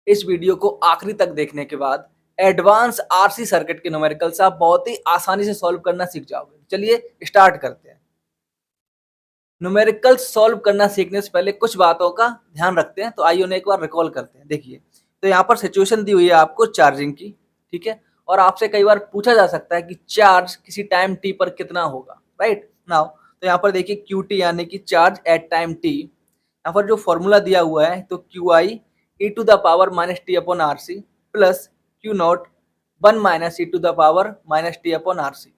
इस वीडियो को आखिरी तक देखने के बाद एडवांस आरसी सर्किट के न्यूमेरिकल्स आप बहुत ही आसानी से सॉल्व करना सीख जाओगे। चलिए स्टार्ट करते हैं। न्यूमेरिकल्स सॉल्व करना सीखने से पहले कुछ बातों का ध्यान रखते हैं, तो आइए उन्हें एक बार रिकॉल करते हैं। देखिए, तो यहाँ पर सिचुएशन दी हुई है आपको चार्जिंग की, ठीक है। और आपसे कई बार पूछा जा सकता है कि चार्ज किसी टाइम टी पर कितना होगा, राइट नाउ। तो यहाँ पर देखिए क्यू टी यानी कि चार्ज एट टाइम टी। यहाँ पर जो फॉर्मूला दिया हुआ है, तो Q I E to the power minus T upon R C plus Q naught 1 minus E to the power minus T upon R C.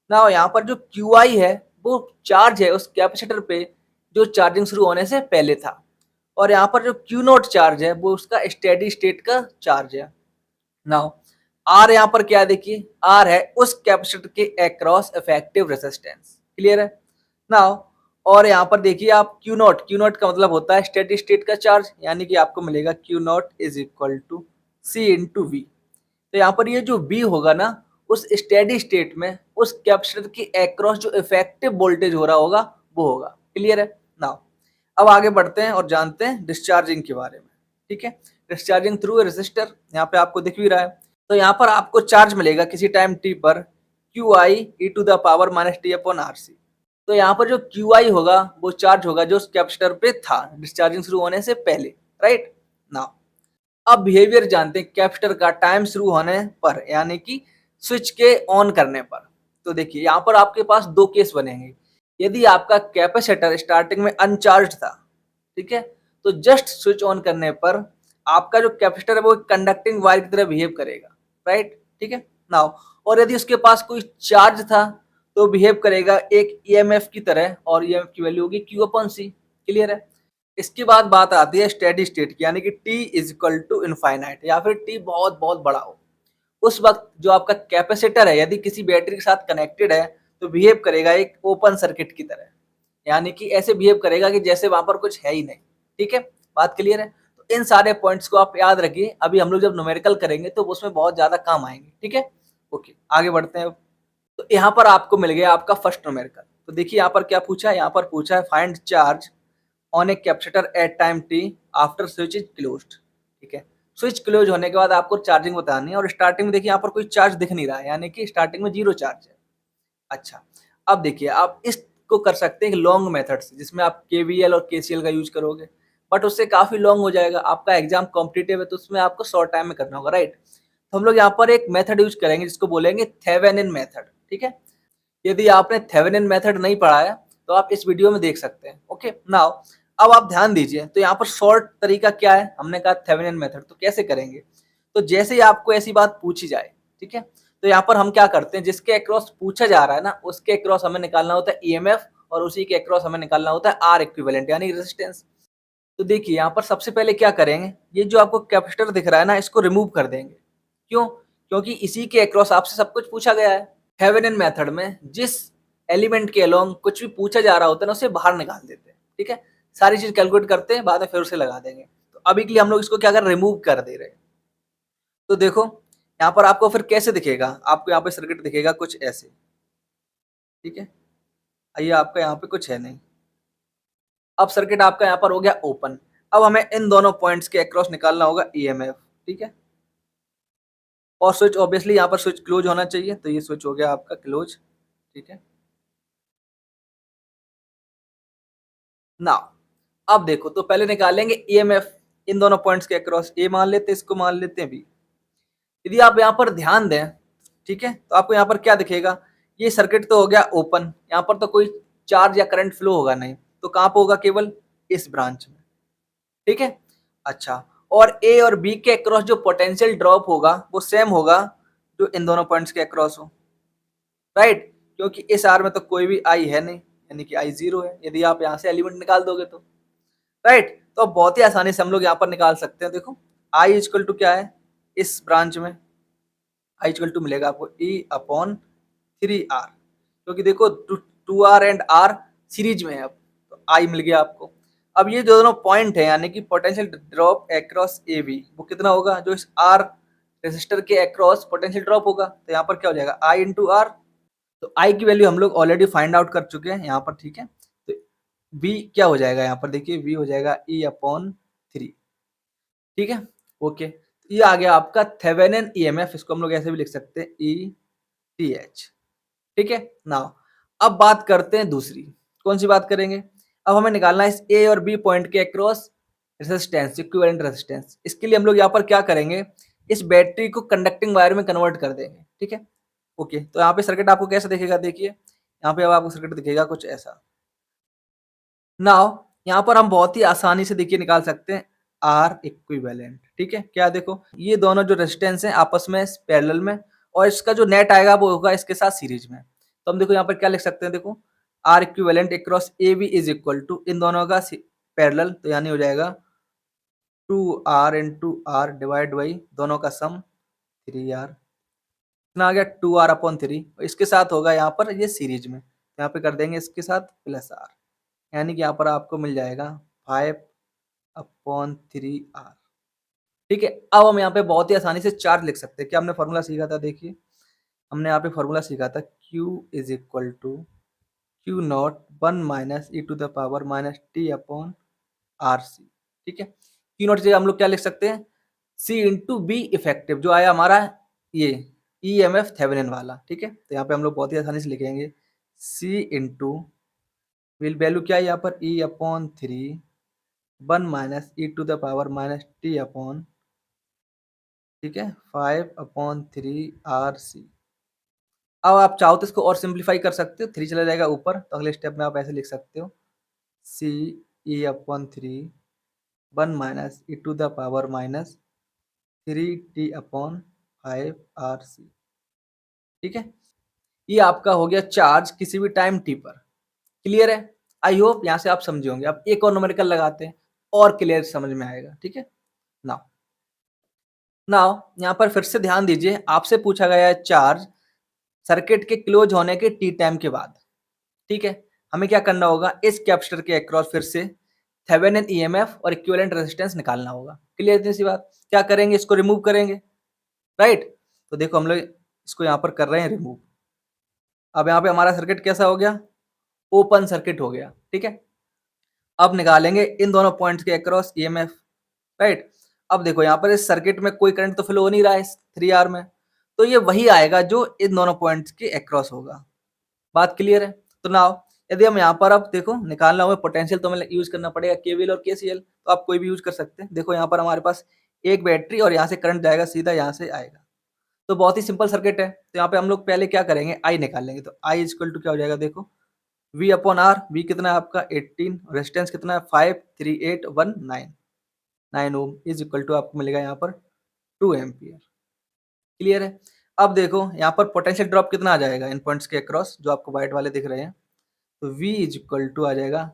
ना यहाँ पर जो क्यू आई है वो चार्ज है उस कैपेसिटर पे जो चार्जिंग शुरू होने से पहले था, और यहाँ पर जो क्यू नॉट चार्ज है वो उसका स्टेडी स्टेट का चार्ज है। नाउ आर यहाँ पर क्या, देखिए आर है उस कैपेसिटर के अक्रॉस इफेक्टिव रेजिस्टेंस। क्लियर है नाउ। और यहाँ पर देखिए आप क्यू नॉट का मतलब होता है स्टेडी स्टेट का चार्ज, यानी कि आपको मिलेगा Q naught is equal to C into V. तो यहाँ पर ये जो V होगा ना, उस स्टेडी स्टेट में उस कैपेसिटर के अक्रॉस जो इफेक्टिव वोल्टेज हो रहा होगा वो होगा। क्लियर है नाउ। अब आगे बढ़ते हैं और जानते हैं डिस्चार्जिंग के बारे में। ठीक है, डिस्चार्जिंग थ्रू ए रेजिस्टर यहाँ पे आपको दिख भी रहा है। तो यहाँ पर आपको चार्ज मिलेगा किसी टाइम t पर Q I E to the power minus T upon R C. तो यहाँ पर जो क्यू आई होगा वो चार्ज होगा जो उस कैपेसिटर पे था डिस्चार्जिंग शुरू होने से पहले, राइट नाउ। अब बिहेवियर जानते हैं कैपेसिटर का टाइम शुरू होने पर, यानी कि स्विच के ऑन करने पर। तो देखिए यहाँ पर आपके पास दो केस बनेंगे। यदि आपका कैपेसिटर स्टार्टिंग में अनचार्ज था, ठीक है, तो जस्ट स्विच ऑन करने पर आपका जो कैपेसिटर है वो कंडक्टिंग वायर की तरह बिहेव करेगा, राइट, ठीक है नाउ। और यदि उसके पास कोई चार्ज था तो बिहेव करेगा एक ईएमएफ की तरह, और ईएमएफ की वैल्यू होगी क्यू अपॉन सी। क्लियर है। इसके बाद बात आती है स्टेडी स्टेट की, यानी कि t is equal to infinite, या फिर t बहुत बहुत बड़ा हो। उस वक्त जो आपका कैपेसिटर है यदि किसी बैटरी के साथ कनेक्टेड है तो बिहेव करेगा एक ओपन सर्किट की तरह, यानी कि ऐसे बिहेव करेगा कि जैसे वहां पर कुछ है ही नहीं। ठीक है, बात क्लियर है। तो इन सारे पॉइंट्स को आप याद रखिए, अभी हम लोग जब न्यूमेरिकल करेंगे तो उसमें बहुत ज्यादा काम आएंगे। ठीक है, ओके आगे बढ़ते हैं। तो यहाँ पर आपको मिल गया आपका फर्स्ट न्यूमेरिकल। तो देखिए यहाँ पर क्या पूछा है, यहाँ पर पूछा है find charge on a capacitor at time T after switch is closed. ठीक है, स्विच क्लोज होने के बाद आपको चार्जिंग बतानी है, और स्टार्टिंग में देखिए यहाँ पर कोई चार्ज दिख नहीं रहा है, यानी कि स्टार्टिंग में 0 चार्ज है। अच्छा, अब देखिए आप इसको कर सकते हैं लॉन्ग मेथड से, जिसमें आप केवीएल और केसीएल का यूज करोगे, बट उससे काफी लॉन्ग हो जाएगा। आपका एग्जाम कॉम्पिटिटिव है तो उसमें आपको शॉर्ट टाइम में करना होगा, राइट। तो हम लोग यहाँ पर एक मेथड यूज करेंगे जिसको बोलेंगे थेवेनिन मेथड। ठीक है, यदि आपने थेवेनिन मेथड नहीं पढ़ा है तो आप इस वीडियो में देख सकते हैं। ओके नाउ, अब आप ध्यान दीजिए। तो यहाँ पर शॉर्ट तरीका क्या है, हमने कहा थेवेनिन मेथड। तो कैसे करेंगे, तो जैसे ही आपको ऐसी बात पूछी जाए, ठीक है, तो यहाँ पर हम क्या करते हैं, जिसके अक्रॉस पूछा जा रहा है ना उसके अक्रॉस हमें निकालना होता है ईएमएफ, और उसी के अक्रॉस हमें निकालना होता है आर इक्विवेलेंट यानी रेजिस्टेंस। तो देखिए यहाँ पर सबसे पहले क्या करेंगे, ये जो आपको कैपेसिटर दिख रहा है ना इसको रिमूव कर देंगे। क्यों, क्योंकि इसी के अक्रॉस आपसे सब कुछ पूछा गया है। थेवेनिन मेथड में जिस एलिमेंट के अलोंग कुछ भी पूछा जा रहा होता है ना उसे बाहर निकाल देते हैं। ठीक है, सारी चीज कैलकुलेट करते हैं, बाद में फिर उसे लगा देंगे। तो अभी के लिए हम लोग इसको क्या कर रिमूव कर दे रहे हैं। तो देखो यहाँ पर आपको फिर कैसे दिखेगा, आपको यहाँ पे सर्किट दिखेगा कुछ ऐसे। ठीक है, आइए आपका यहाँ पे कुछ है नहीं। अब सर्किट आपका यहाँ पर हो गया ओपन। अब हमें इन दोनों पॉइंट्स के अक्रॉस निकालना होगा ईएमएफ। ठीक है, और स्विच ऑब्वियसली यहाँ पर स्विच क्लोज होना चाहिए, तो ये स्विच हो गया आपका क्लोज। ठीक है नाउ, अब देखो तो पहले निकालेंगे ईएमएफ इन दोनों पॉइंट्स के अक्रॉस। ए मान लेते हैं, इसको मान लेते हैं बी। यदि आप यहाँ पर ध्यान दें, ठीक है, तो आपको यहाँ पर क्या दिखेगा, ये सर्किट तो हो गया ओपन, यहाँ पर तो कोई चार्ज या करंट फ्लो होगा नहीं, तो कहाँ पर होगा, केवल इस ब्रांच में। ठीक है, अच्छा, और ए और बी के अक्रॉस जो पोटेंशियल ड्रॉप होगा वो सेम होगा जो इन दोनों पॉइंट्स के अक्रॉस हो, राइट, क्योंकि इस आर में तो कोई भी आई है नहीं, यानी कि आई 0 है यदि आप यहाँ से एलिमेंट निकाल दोगे तो, राइट। तो बहुत ही आसानी से हम लोग यहाँ पर निकाल सकते हैं। देखो आई इक्वल टू क्या है, इस ब्रांच में आई इक्वल टू मिलेगा आपको E अपॉन 3R, क्योंकि देखो 2R एंड R सीरीज में है। अब तो आई मिल गया आपको। अब ये जो दोनों पॉइंट है यानी कि potential drop across A B वो कितना होगा, जो इस R रेजिस्टर के अक्रॉस पोटेंशियल ड्रॉप होगा, तो यहाँ पर क्या हो जाएगा I इंटू आर। तो आई की वैल्यू हम लोग ऑलरेडी फाइंड आउट कर चुके हैं यहाँ पर। ठीक है, तो v क्या हो जाएगा, यहाँ पर देखिए v हो जाएगा E अपॉन 3। ठीक है, ओके, ये आ गया आपका थेवेनिन ईएमएफ, इसको हम लोग ऐसे भी लिख सकते हैं ईटीएच। ठीक है, नाउ अब बात करते हैं दूसरी। कौन सी बात करेंगे? अब हमें निकालना है इस ए और बी पॉइंट के अक्रॉस रेजिस्टेंस, इक्विवेलेंट रेजिस्टेंस। इसके लिए हम लोग यहाँ पर क्या करेंगे, इस बैटरी को कंडक्टिंग वायर में कन्वर्ट कर देंगे। ठीक है, ओके, तो यहाँ पे सर्किट आपको कैसा दिखेगा, देखिए यहाँ पे अब आपको सर्किट दिखेगा कुछ ऐसा। नाउ यहाँ पर हम बहुत ही आसानी से देखिए निकाल सकते हैं आर इक्विवेलेंट। ठीक है, क्या देखो ये दोनों जो रेजिस्टेंस हैं आपस में पैरेलल में, और इसका जो नेट आएगा वो होगा इसके साथ सीरीज में। तो हम देखो यहाँ पर क्या लिख सकते हैं, देखो R equivalent across A B is equal to इन दोनों का पैरेलल, तो यानी हो जाएगा 2R into are divide by दोनों का सम 3R। इतना आ गया 2R/3, इसके साथ होगा यहाँ पर ये सीरीज में, यहाँ पे कर देंगे इसके साथ प्लस आर, यानी कि यहाँ पर आपको मिल जाएगा 5/3R। ठीक है, अब हम यहाँ पे बहुत ही आसानी से चार्ज लिख सकते हैं। क्या हमने फॉर्मूला सीखा था, देखिए हमने यहाँ पे फॉर्मूला सीखा था Q is equal to Q naught 1 minus E to the power minus T upon R C. ठीक है, Q नॉट से हम लोग क्या लिख सकते हैं, C इंटू बी इफेक्टिव, जो आया हमारा ये EMF थेवेनिन वाला। ठीक है, तो यहाँ पे हम लोग बहुत ही आसानी से लिखेंगे C इंटू विल वैल्यू क्या है यहाँ पर E/3 1 minus E to the power minus T upon, ठीक है, 5/3 RC। अब आप चाहो तो इसको और सिंप्लीफाई कर सकते हो, 3 चला जाएगा ऊपर, तो अगले स्टेप में आप ऐसे लिख सकते हो CE/3 1 minus E to the power minus 3T/5RC। ठीक है, ये आपका हो गया चार्ज किसी भी टाइम टी पर। क्लियर है? आई होप यहाँ से आप समझे होंगे। अब एक और न्यूमेरिकल लगाते हैं और क्लियर समझ में आएगा। ठीक है, नाउ नाउ यहाँ पर फिर से ध्यान दीजिए, आपसे पूछा गया है चार्ज सर्किट के क्लोज होने के टी टाइम के बाद। ठीक है, हमें क्या करना होगा, इस कैपेसिटर के अक्रॉस फिर से थेवेनिन ईएमएफ और इक्विवेलेंट रेजिस्टेंस निकालना होगा। क्लियर इतनी सी बात? क्या करेंगे, इसको रिमूव करेंगे, राइट? तो देखो हम लोग इसको यहाँ पर कर रहे हैं रिमूव। अब यहाँ पे हमारा सर्किट कैसा हो गया, ओपन सर्किट हो गया। ठीक है, अब निकालेंगे इन दोनों पॉइंट्स के अक्रॉस ईएमएफ, राइट? अब देखो यहाँ पर इस सर्किट में कोई करंट तो फ्लो हो नहीं रहा है 3R में, तो ये वही आएगा जो इन दोनों पॉइंट्स के अक्रॉस होगा। बात क्लियर है? तो नाउ यदि हम यहाँ पर अब देखो निकालना हो पोटेंशियल, तो हमें यूज करना पड़ेगा केवीएल और केसीएल, तो आप कोई भी यूज कर सकते हैं। देखो यहाँ पर हमारे पास एक बैटरी और यहाँ से करंट जाएगा सीधा यहाँ से आएगा, तो बहुत ही सिंपल सर्किट है। तो यहाँ पे हम लोग पहले क्या करेंगे, आई निकाल लेंगे। तो आई इक्वल टू क्या हो जाएगा, देखो V/R। V कितना है आपका 18, रेजिस्टेंस कितना है 53819 9 ओम इज इक्वल टू आपको मिलेगा यहाँ पर 2 एम्पियर। क्लियर है? अब देखो यहाँ पर पोटेंशियल ड्रॉप कितना आ जाएगा इन पॉइंट्स के अक्रॉस, जो आपको व्हाइट वाले दिख रहे हैं। तो V इज इक्वल टू आ जाएगा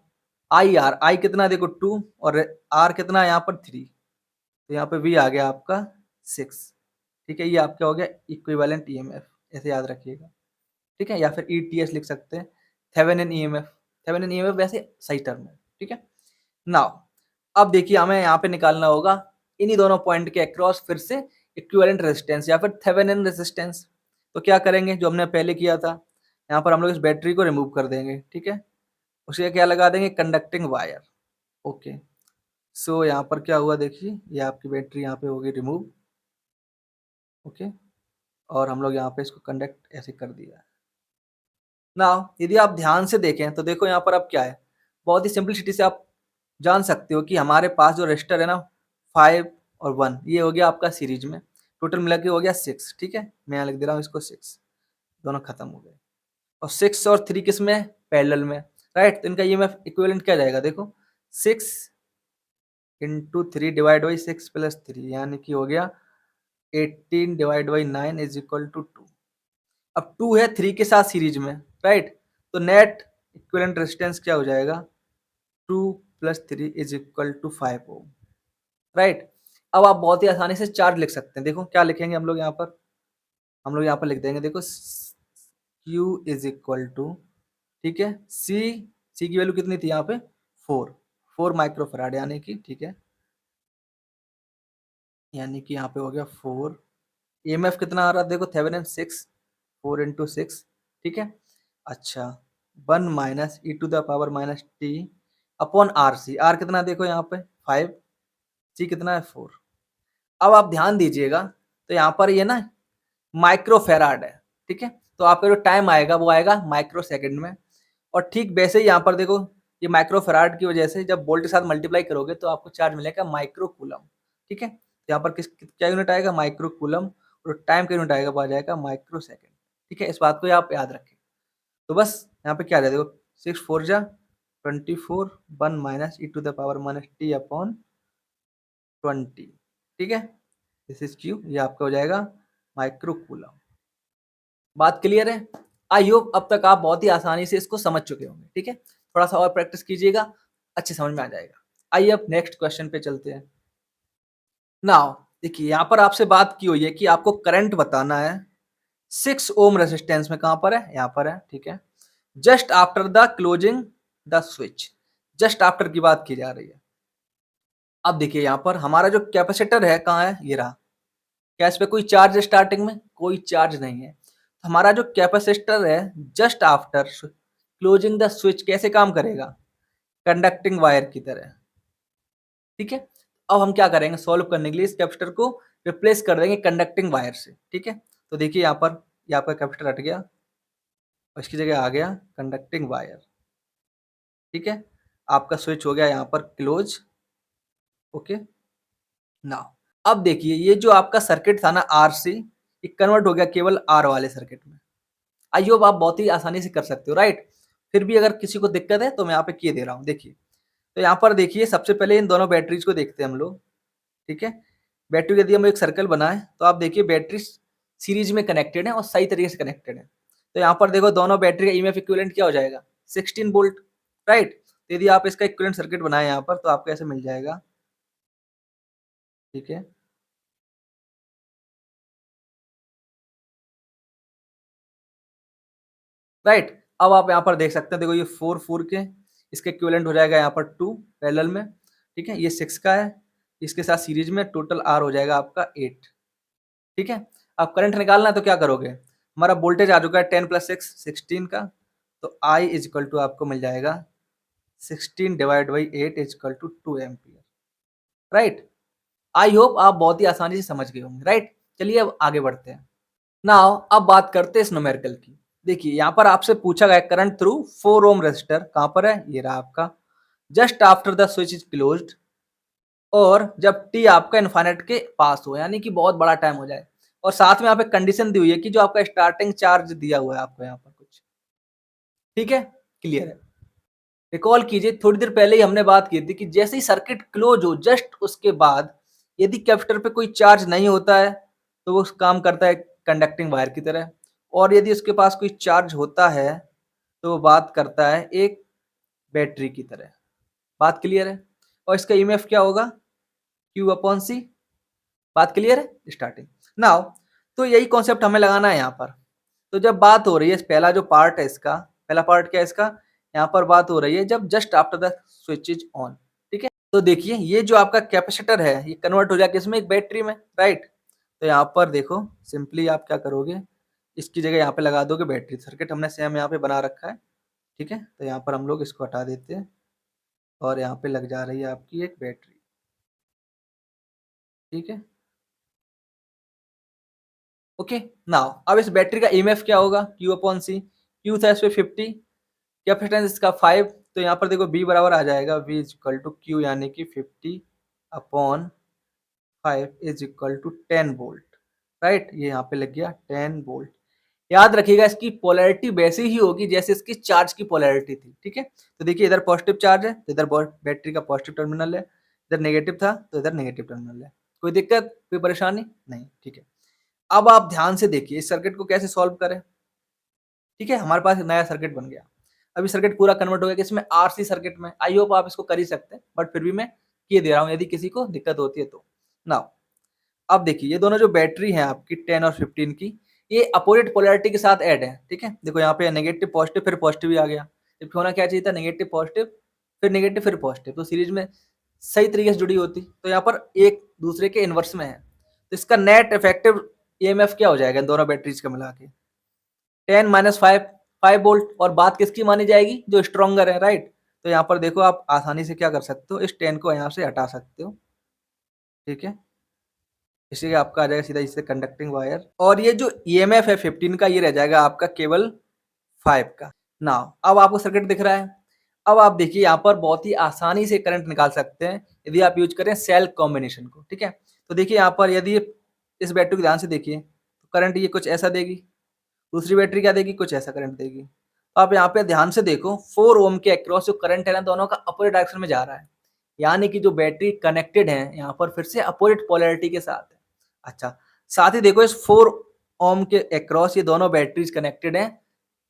IR। आई कितना देखो 2 और R कितना है यहाँ पर 3, तो यहाँ पे V आ गया आपका 6। ठीक है, ये आपका हो गया इक्विवेलेंट ईएमएफ, ऐसे याद रखिएगा। ठीक है, या फिर ETS लिख सकते हैं, थेवेनिन ईएमएफ। थेवेनिन ईएमएफ वैसे सही टर्म है। ठीक है, नाउ अब देखिए हमें यहाँ पे निकालना होगा इन्हीं दोनों पॉइंट के अक्रॉस फिर से इक्विवेलेंट रेजिस्टेंस या फिर थेवेनिन रेजिस्टेंस। तो क्या करेंगे, जो हमने पहले किया था, यहाँ पर हम लोग इस बैटरी को रिमूव कर देंगे। ठीक है, उसे क्या लगा देंगे, कंडक्टिंग वायर। ओके, सो यहाँ पर क्या हुआ, देखिए ये आपकी बैटरी यहाँ पे होगी रिमूव। ओके, और हम लोग यहाँ पे इसको कंडक्ट ऐसे कर दिया। नाउ यदि आप ध्यान से देखें तो देखो यहाँ पर अब क्या है, बहुत ही सिंपलिसिटी से आप जान सकते हो कि हमारे पास जो रजिस्टर है ना 5 और 1, ये हो गया आपका सीरीज में, टोटल मिला के हो गया 6। ठीक है, मैं यहाँ लिख दे रहा हूँ इसको 6, दोनों खत्म हो गए। और 6 और 3 किस में, पैरेलल में, राइट? तो इनका ईएमएफ इक्विवेलेंट क्या जाएगा, देखो 6 इंटू 3 डिवाइड बाई 6 प्लस 3, यानी कि हो गया 18 divide by 9 is equal to 2। अब 2 है 3 के साथ सीरीज में, राइट? तो नेट इक्विवेलेंट रेजिस्टेंस क्या हो जाएगा, 2 plus 3 is equal to 5 ohm, right? अब आप बहुत ही आसानी से चार्ज लिख सकते हैं। देखो क्या लिखेंगे हम लोग यहाँ पर, हम लोग यहाँ पर लिख देंगे, देखो Q इज इक्वल टू, ठीक है, C की वैल्यू कितनी थी यहाँ पे 4 माइक्रोफराड, यानी कि, ठीक है, यानी कि यहाँ पे हो गया 4। EMF कितना आ रहा है, देखो थेवेनिन 6, 4 इंटू 6। ठीक है, अच्छा 1 minus E to the power minus T upon R C. R कितना देखो यहाँ पे 5, सी कितना है 4। अब आप ध्यान दीजिएगा, तो यहाँ पर ये ना माइक्रोफैराड है, ठीक है? तो आपका जो टाइम आएगा वो आएगा माइक्रो सेकंड में। और ठीक वैसे ही यहाँ पर देखो, ये माइक्रोफैराड की वजह से जब वोल्ट के साथ मल्टीप्लाई करोगे तो आपको चार्ज मिलेगा माइक्रो कूलम, ठीक है? तो यहाँ पर क्या यूनिट आएगा? Micro coulomb. और टाइम का यूनिट आएगा वो आ जाएगा माइक्रो सेकंड, ठीक है? इस बात को आप याद रखें। तो बस यहाँ पे क्या आ जाए, देखो 6 4 जा 24, 1 minus E to the power minus T upon 20, ठीक है? दिस इज क्यू, ये आपका हो जाएगा माइक्रो कूलम। बात क्लियर है? आई होप अब तक आप बहुत ही आसानी से इसको समझ चुके होंगे, ठीक है? थोड़ा सा और प्रैक्टिस कीजिएगा, अच्छे समझ में आ जाएगा। आइए अब नेक्स्ट क्वेश्चन पे चलते हैं। नाउ देखिए, यहाँ पर आपसे बात की हुई है कि आपको करंट बताना है 6 ओम रेजिस्टेंस में। कहाँ पर है? यहाँ पर है, ठीक है? Just after the closing the switch, just after की बात की जा रही है। अब देखिए यहाँ पर हमारा जो कैपेसिटर है कहाँ है? ये रहा। क्या इस पे कोई चार्ज है स्टार्टिंग में? कोई चार्ज नहीं है। तो हमारा जो कैपेसिटर है just after closing the switch कैसे काम करेगा? कंडक्टिंग वायर की तरह, ठीक है? अब हम क्या करेंगे सॉल्व करने के लिए, इस कैपेसिटर को रिप्लेस कर देंगे कंडक्टिंग वायर से, ठीक है? तो देखिए यहाँ पर ये आपका कैपेसिटर हट गया और इसकी जगह आ गया कंडक्टिंग वायर, ठीक है? आपका स्विच हो गया यहाँ पर क्लोज। ओके, नाउ अब देखिए ये जो आपका सर्किट था ना आर से, ये कन्वर्ट हो गया केवल आर वाले सर्किट में। आई होप आप बहुत ही आसानी से कर सकते हो, राइट? फिर भी अगर किसी को दिक्कत है तो मैं यहाँ पे किए दे रहा हूँ। देखिए, तो यहाँ पर देखिए सबसे पहले इन दोनों बैटरीज को देखते हैं हम लोग, ठीक है? बैटरी यदि हम एक सर्कल बनाए तो आप देखिए बैटरी सीरीज में कनेक्टेड है और सही तरीके से कनेक्टेड है। तो यहाँ पर देखो दोनों बैटरी का ईएमएफ इक्विवेलेंट क्या हो जाएगा? 16 वोल्ट, राइट? तो यदि आप इसका इक्विवेलेंट सर्किट बनाए यहाँ पर तो आपको ऐसे मिल जाएगा, ठीक है? राइट, अब आप यहाँ पर देख सकते हैं, देखो ये 4 के इसके इक्विवेलेंट हो जाएगा यहाँ पर 2 पैरेलल में, ठीक है? ये 6 का है, इसके साथ सीरीज में टोटल आर हो जाएगा आपका 8, ठीक है? अब करंट निकालना है तो क्या करोगे? हमारा वोल्टेज आ चुका है 10 + 6 16 का, तो I इज इक्वल टू आपको मिल जाएगा 16 divide by 8 is equal to 2 ampere, right? I hope आप बहुत ही आसानी से समझ गए होंगे, राइट? चलिए अब आगे बढ़ते हैं। नाउ अब बात करते हैं इस न्यूमेरिकल की। देखिए यहाँ पर आपसे पूछा गया करंट थ्रू 4 ओम रेजिस्टर कहाँ पर है? ये रहा आपका, just after the switch is closed, और जब टी आपका इनफाइनाइट के पास हो, यानी कि बहुत बड़ा टाइम हो जाए। और साथ में यहाँ पे कंडीशन दी हुई है कि जो आपका स्टार्टिंग चार्ज दिया हुआ है आपको यहाँ पर कुछ, ठीक है? क्लियर है? रिकॉल कीजिए थोड़ी देर पहले ही हमने बात की थी कि जैसे ही सर्किट क्लोज हो जस्ट उसके बाद यदि कैपेसिटर पे कोई चार्ज नहीं होता है तो वो काम करता है कंडक्टिंग वायर की तरह, और यदि उसके पास कोई चार्ज होता है तो वो बात करता है एक बैटरी की तरह। बात क्लियर है? और इसका ईएमएफ क्या होगा? क्यू अपॉन सी। बात क्लियर है? स्टार्टिंग नाउ, तो यही कॉन्सेप्ट हमें लगाना है यहाँ पर। तो जब बात हो रही है पहला जो पार्ट है इसका, पहला पार्ट क्या है इसका? यहाँ पर बात हो रही है जब just after the switch is on, ठीक है? तो देखिए ये जो आपका कैपेसिटर है ये कन्वर्ट हो जाएगा इसमें एक बैटरी में, राइट? तो यहाँ पर देखो सिंपली आप क्या करोगे, इसकी जगह यहाँ पे लगा दोगे बैटरी। सर्किट हमने सेम यहाँ पे बना रखा है, ठीक है? तो यहाँ पर हम लोग इसको हटा देते हैं और यहाँ पे लग जा रही है आपकी एक बैटरी, ठीक है? ओके, नाउ अब इस बैटरी का ईएमएफ क्या होगा? क्यू अपॉन सी। क्यू था इस पे 50, कैपेसिटेंस इसका 5, तो यहाँ पर देखो बी बराबर आ जाएगा v is equal to Q, यानी कि 50 upon 5 is equal to 10 volt, right? ये यहाँ पे लग गया 10 वोल्ट। याद रखिएगा इसकी पोलैरिटी वैसी ही होगी जैसे इसकी चार्ज की पोलैरिटी थी, ठीक है? तो देखिए इधर पॉजिटिव चार्ज है तो इधर बैटरी का पॉजिटिव टर्मिनल है, इधर नेगेटिव था तो इधर नेगेटिव टर्मिनल है। कोई दिक्कत, कोई परेशानी नहीं, ठीक है? अब आप ध्यान से देखिए इस सर्किट को कैसे सॉल्व करें, ठीक है? हमारे पास नया सर्किट बन गया। अभी सर्किट पूरा कन्वर्ट हो गया किसमें? आरसी सर्किट में। आई होप आप इसको कर ही सकते हैं, बट फिर भी मैं किए दे रहा हूँ यदि किसी को दिक्कत होती है तो। नाउ अब देखिए ये दोनों जो बैटरी हैं आपकी 10 और 15 की, ये अपोजिट पोलैरिटी के साथ ऐड है, ठीक है? देखो यहाँ पे नेगेटिव पॉजिटिव फिर पॉजिटिव भी आ गया, जबकि होना क्या चाहिए था? नेगेटिव पॉजिटिव फिर नेगेटिव फिर पॉजिटिव, तो सीरीज में सही तरीके से जुड़ी होती। तो यहाँ पर एक दूसरे के इनवर्स में है, तो इसका नेट इफेक्टिव ईएमएफ क्या हो जाएगा इन दोनों बैटरीज का मिला के? 10 माइनस 5 वोल्ट। और बात किसकी मानी जाएगी? जो स्ट्रॉन्गर है, राइट? तो यहाँ पर देखो आप आसानी से क्या कर सकते हो, इस 10 को यहाँ से हटा सकते हो, ठीक है? इसलिए आपका आ जाएगा सीधा इससे कंडक्टिंग वायर, और ये जो ईएमएफ है 15 का, ये रह जाएगा आपका केवल 5 का। नाउ अब आपको सर्किट दिख रहा है। अब आप देखिए यहाँ पर बहुत ही आसानी से करंट निकाल सकते हैं यदि आप यूज करें सेल कॉम्बिनेशन को, ठीक है। तो देखिए यहाँ पर यदि इस बैटरी को ध्यान से देखिए तो करंट ये कुछ ऐसा देगी, दूसरी बैटरी क्या देगी, कुछ ऐसा करंट देगी। तो आप यहाँ पे ध्यान से देखो 4 ओम के अक्रॉस जो करंट है ना, दोनों का अपोजिट डायरेक्शन में जा रहा है, यानी कि जो बैटरी कनेक्टेड है यहाँ पर फिर से अपोजिट पोलैरिटी के साथ है। अच्छा, साथ ही देखो इस 4 ओम के अक्रॉस ये दोनों बैटरीज कनेक्टेड हैं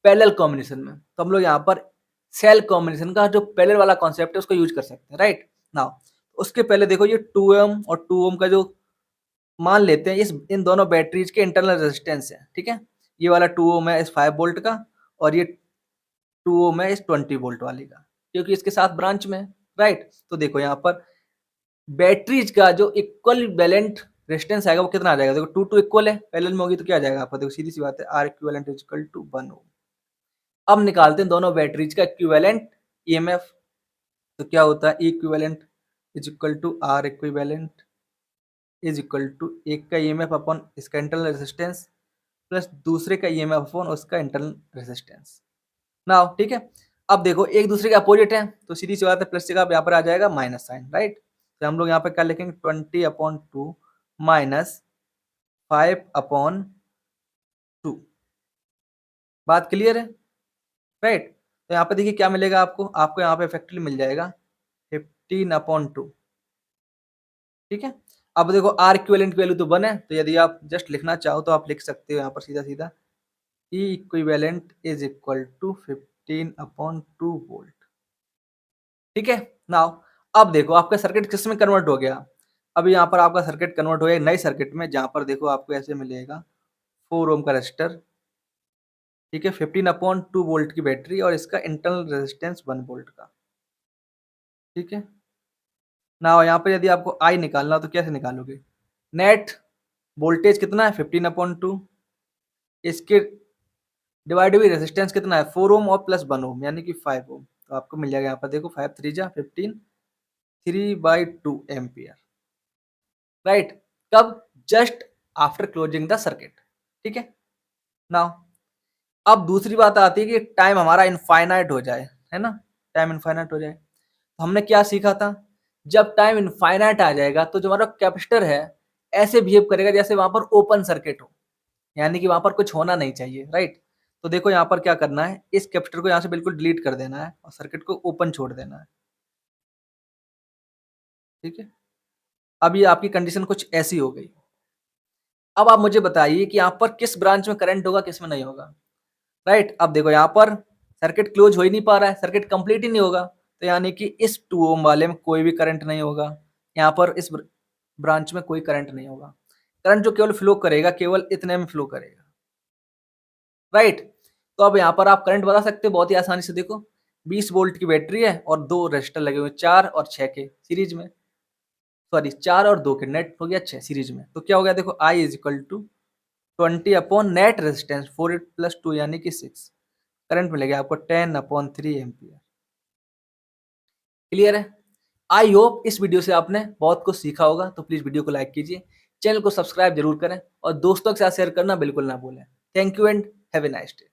पैरेलल कॉम्बिनेशन में। तो हम लोग यहाँ पर सेल कॉम्बिनेशन का जो पैरेलल वाला कॉन्सेप्ट है उसको यूज कर सकते हैं, राइट। नाउ उसके पहले देखो ये 2 ओम और 2 ओम का जो मान लेते हैं, इस इन दोनों बैटरीज के इंटरनल रेजिस्टेंस है, ठीक है। ये वाला 2 ओम है इस 5 वोल्ट का, और ये 2 ओम है इस 20 वोल्ट वाली का, क्योंकि इसके साथ ब्रांच में है, राइट। तो देखो यहाँ पर बैटरीज का जो इक्वल बैलेंट रेजिस्टेंस आएगा वो कितना आ जाएगा, देखो 2 2 इक्वल है, पैरेलल में होगी तो क्या आ जाएगा आपका, देखो सीधी सी बात है, R equivalent is equal to 1 ohm. अब निकालते हैं दोनों बैटरीज का इक्विवेलेंट ईएमएफ। तो क्या होता है, equivalent is equal to R equivalent is equal to एक का ईएमएफ अपॉन इसका इंटरनल रेजिस्टेंस प्लस दूसरे का ईएमएफ अपॉन उसका इंटरनल रेजिस्टेंस। नाउ ठीक है, अब देखो एक दूसरे के अपोजिट है तो सीधी सी बात है, प्लस जगह यहाँ पर आ जाएगा माइनस साइन, राइट। तो हम लोग यहाँ पर क्या लिखेंगे, 20/2 माइनस 5/2। बात क्लियर है, राइट। तो यहाँ पे देखिए क्या मिलेगा आपको, आपको यहाँ पे इफेक्टिवली मिल जाएगा 15/2, ठीक है। अब देखो आर इक्विवेलेंट की वैल्यू तो 1 है, तो यदि आप जस्ट लिखना चाहो तो आप लिख सकते हो यहाँ पर सीधा सीधा E equivalent is equal to 15/2 volt, ठीक है। नाउ अब देखो आपका सर्किट किस में कन्वर्ट हो गया, अब यहाँ पर आपका सर्किट कन्वर्ट हो गया नई सर्किट में, जहाँ पर देखो आपको ऐसे मिलेगा 4 ओम का रेजिस्टर, ठीक है, 15/2 वोल्ट की बैटरी और इसका इंटरनल रेजिस्टेंस 1 वोल्ट का, ठीक है। ना यहाँ पर यदि आपको आई निकालना तो कैसे निकालोगे, नेट वोल्टेज कितना है 15/2, इसके डिवाइड बाई रेजिस्टेंस कितना है 4 ओम और प्लस 1 ओम यानी कि 5 ओम। तो आपको मिल जाएगा यहाँ पर देखो 5 3 जा 15 3/2 एम्पियर, राइट। कब, just after closing the circuit, ठीक है। नाउ अब दूसरी बात आती है कि टाइम हमारा इनफाइनाइट हो जाए, है ना, टाइम इनफाइनाइट हो जाए। तो हमने क्या सीखा था, जब टाइम इनफाइनाइट आ जाएगा तो जो हमारा कैपेसिटर है ऐसे बिहेव करेगा जैसे वहां पर ओपन सर्किट हो, यानी कि वहां पर कुछ होना नहीं चाहिए, राइट। तो देखो यहाँ पर क्या करना है, इस कैपेसिटर को यहाँ से बिल्कुल डिलीट कर देना है और सर्किट को ओपन छोड़ देना है, ठीक है। अब ये आपकी कंडीशन कुछ ऐसी हो गई। अब आप मुझे बताइए कि यहाँ पर किस ब्रांच में करंट होगा, किस में नहीं होगा, राइट। अब देखो यहाँ पर सर्किट क्लोज हो ही नहीं पा रहा है, सर्किट कंप्लीट ही नहीं होगा, तो यानी कि इस 2 ओम वाले में कोई भी करंट नहीं होगा, यहाँ पर इस ब्रांच में कोई करंट नहीं होगा। करंट जो केवल फ्लो करेगा केवल इतने में फ्लो करेगा, राइट। तो अब यहाँ पर आप करंट बता सकते हो बहुत ही आसानी से, देखो 20 वोल्ट की बैटरी है और 2 रेजिस्टर लगे हुए 4 और 6 के सीरीज में, सॉरी 4 और 2 के नेट हो गया 6 सीरीज में। तो क्या हो गया देखो I is equal to 20 upon net resistance 4 plus 2 यानी कि 6, करंट मिलेगा आपको 10/3 एम्पियर। क्लियर है, आई होप इस वीडियो से आपने बहुत कुछ सीखा होगा। तो प्लीज वीडियो को लाइक कीजिए, चैनल को सब्सक्राइब जरूर करें और दोस्तों के साथ शेयर करना बिल्कुल ना भूलें। Thank you and have a nice day.